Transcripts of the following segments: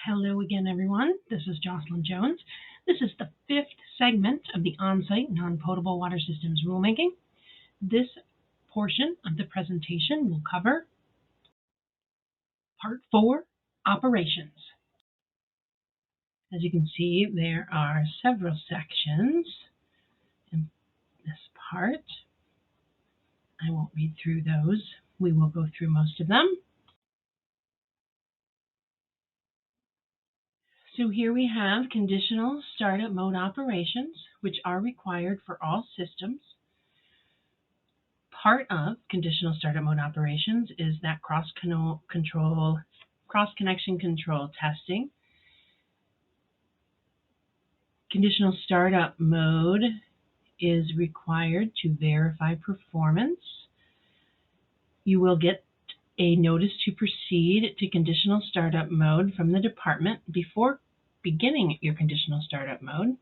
Hello again, everyone. This is Jocelyn Jones. This is the fifth segment of the on-site non-potable water systems rulemaking. This portion of the presentation will cover Part 4, Operations. As you can see, there are several sections in this part. I won't read through those. We will go through most of them. So here we have conditional startup mode operations, which are required for all systems. Part of conditional startup mode operations is that cross-connection control testing. Conditional startup mode is required to verify performance. You will get a notice to proceed to conditional startup mode from the department before beginning your conditional startup mode.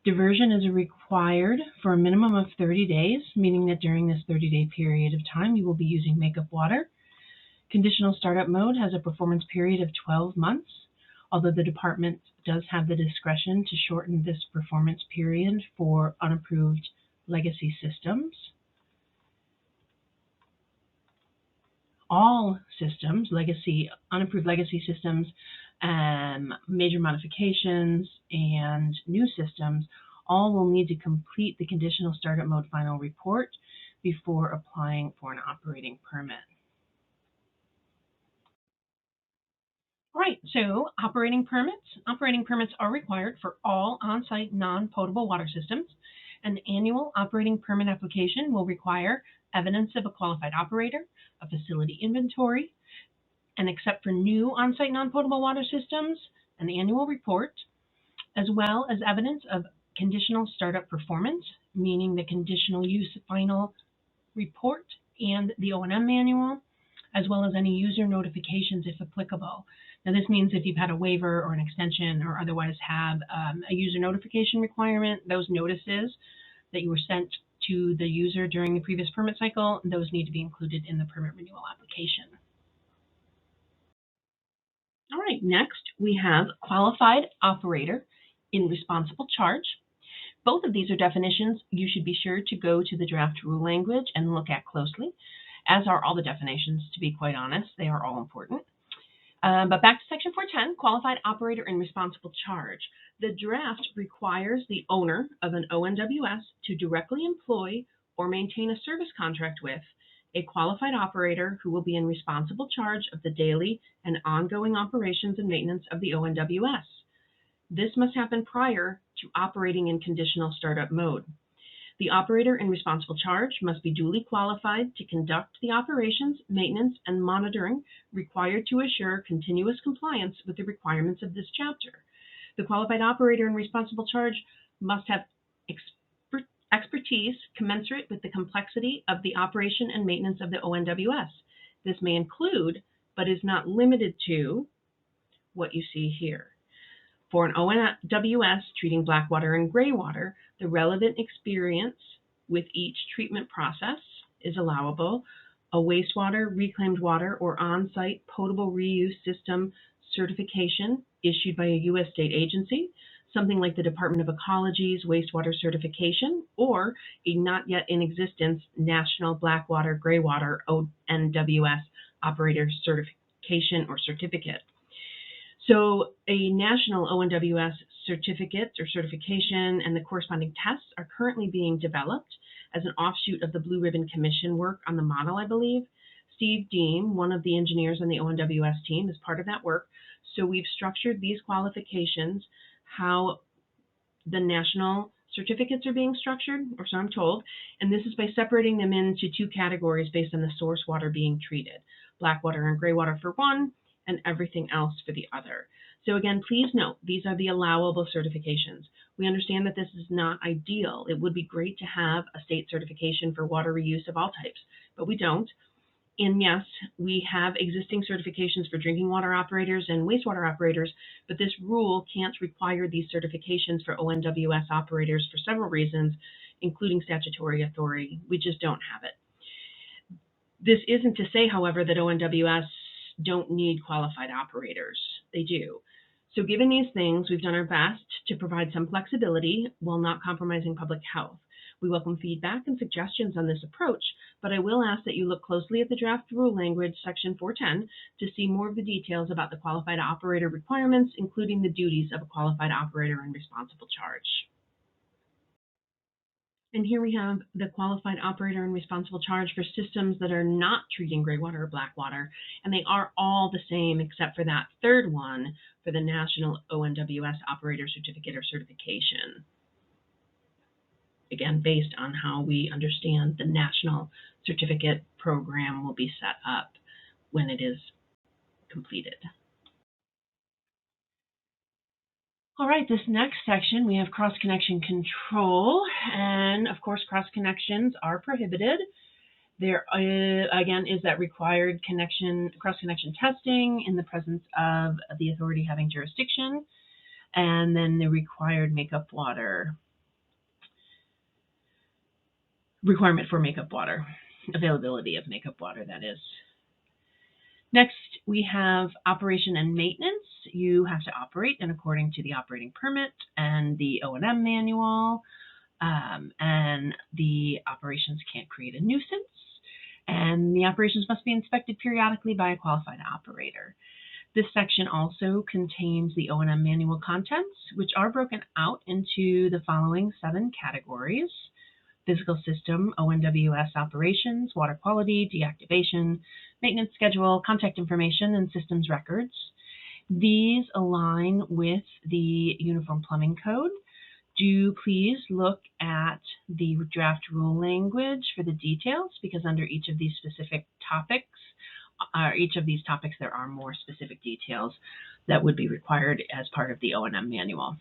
Diversion is required for a minimum of 30 days, meaning that during this 30-day period of time, you will be using makeup water. Conditional startup mode has a performance period of 12 months, although the department does have the discretion to shorten this performance period for unapproved legacy systems. All systems, unapproved legacy systems, major modifications, and new systems, all will need to complete the conditional startup mode final report before applying for an operating permit. All right, so operating permits. Operating permits are required for all on-site non-potable water systems. An annual operating permit application will require evidence of a qualified operator, a facility inventory, and except for new on-site non-potable water systems, an annual report, as well as evidence of conditional startup performance, meaning the conditional use final report and the O&M manual, as well as any user notifications if applicable. Now this means if you've had a waiver or an extension or otherwise have a user notification requirement, those notices that you were sent to the user during the previous permit cycle, those need to be included in the permit renewal application. All right, next we have qualified operator in responsible charge. Both of these are definitions you should be sure to go to the draft rule language and look at closely, as are all the definitions, to be quite honest. They are all important. But back to Section 410, qualified operator in responsible charge. The draft requires the owner of an ONWS to directly employ or maintain a service contract with a qualified operator who will be in responsible charge of the daily and ongoing operations and maintenance of the ONWS. This must happen prior to operating in conditional startup mode. The operator in responsible charge must be duly qualified to conduct the operations, maintenance, and monitoring required to assure continuous compliance with the requirements of this chapter. The qualified operator in responsible charge must have expertise commensurate with the complexity of the operation and maintenance of the ONWS. This may include, but is not limited to, what you see here. For an ONWS treating black water and gray water, the relevant experience with each treatment process is allowable. A wastewater, reclaimed water, or on-site potable reuse system certification issued by a U.S. state agency, something like the Department of Ecology's wastewater certification, or a not yet in existence National Black Water, Gray Water, ONWS operator certification or certificate. So a national ONWS certificate or certification and the corresponding tests are currently being developed as an offshoot of the Blue Ribbon Commission work on the model, I believe. Steve Deem, one of the engineers on the ONWS team, is part of that work. So we've structured these qualifications how the national certificates are being structured, or so I'm told, and this is by separating them into two categories based on the source water being treated. Black water and gray water for one, and everything else for the other. So again, please note, these are the allowable certifications. We understand that this is not ideal. It would be great to have a state certification for water reuse of all types, but we don't. And yes, we have existing certifications for drinking water operators and wastewater operators, but this rule can't require these certifications for ONWS operators for several reasons, including statutory authority. We just don't have it. This isn't to say, however, that ONWS don't need qualified operators. they do. So given these things, we've done our best to provide some flexibility while not compromising public health. We welcome feedback and suggestions on this approach, but I will ask that you look closely at the draft rule language, section 410, to see more of the details about the qualified operator requirements, including the duties of a qualified operator and responsible charge. And here we have the qualified operator and responsible charge for systems that are not treating gray water or black water, and they are all the same except for that third one for the National ONWS Operator Certificate or Certification. Again, based on how we understand the National Certificate program will be set up when it is completed. All right, this next section, we have cross-connection control, and of course, cross-connections are prohibited. There, again, is that required cross-connection testing in the presence of the authority having jurisdiction, and then the required makeup water, requirement for makeup water, availability of makeup water, that is. Next, we have operation and maintenance. You have to operate in according to the operating permit and the O&M manual, and the operations can't create a nuisance, and the operations must be inspected periodically by a qualified operator. This section also contains the O&M manual contents, which are broken out into the following 7 categories: physical system, ONWS operations, water quality, deactivation, maintenance schedule, contact information, and systems records. These align with the Uniform Plumbing Code. Do please look at the draft rule language for the details, because under each of these specific topics, there are more specific details that would be required as part of the O&M manual.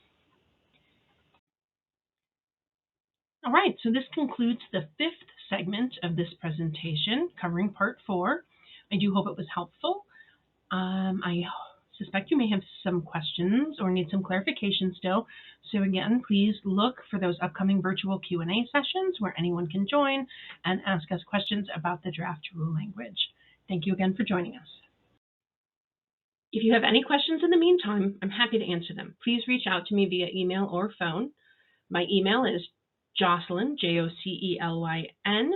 All right, so this concludes the 5th segment of this presentation covering part 4. I do hope it was helpful. I suspect you may have some questions or need some clarification still. So again, please look for those upcoming virtual Q&A sessions where anyone can join and ask us questions about the draft rule language. Thank you again for joining us. If you have any questions in the meantime, I'm happy to answer them. Please reach out to me via email or phone. My email is Jocelyn, Jocelyn,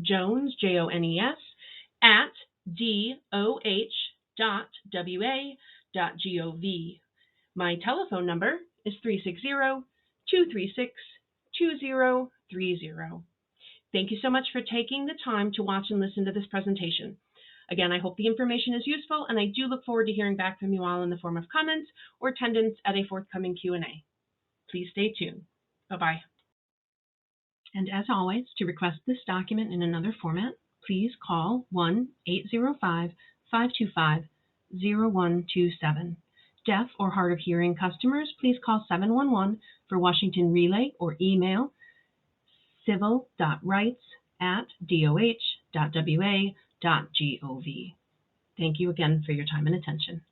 .jones, Jones, at doh.wa.gov. My telephone number is 360-236-2030. Thank you so much for taking the time to watch and listen to this presentation. Again, I hope the information is useful, and I do look forward to hearing back from you all in the form of comments or attendance at a forthcoming Q&A. Please stay tuned. Bye-bye. And as always, to request this document in another format, please call 1-805-525-0127. Deaf or hard of hearing customers, please call 711 for Washington Relay or email civil.rights@doh.wa.gov. Thank you again for your time and attention.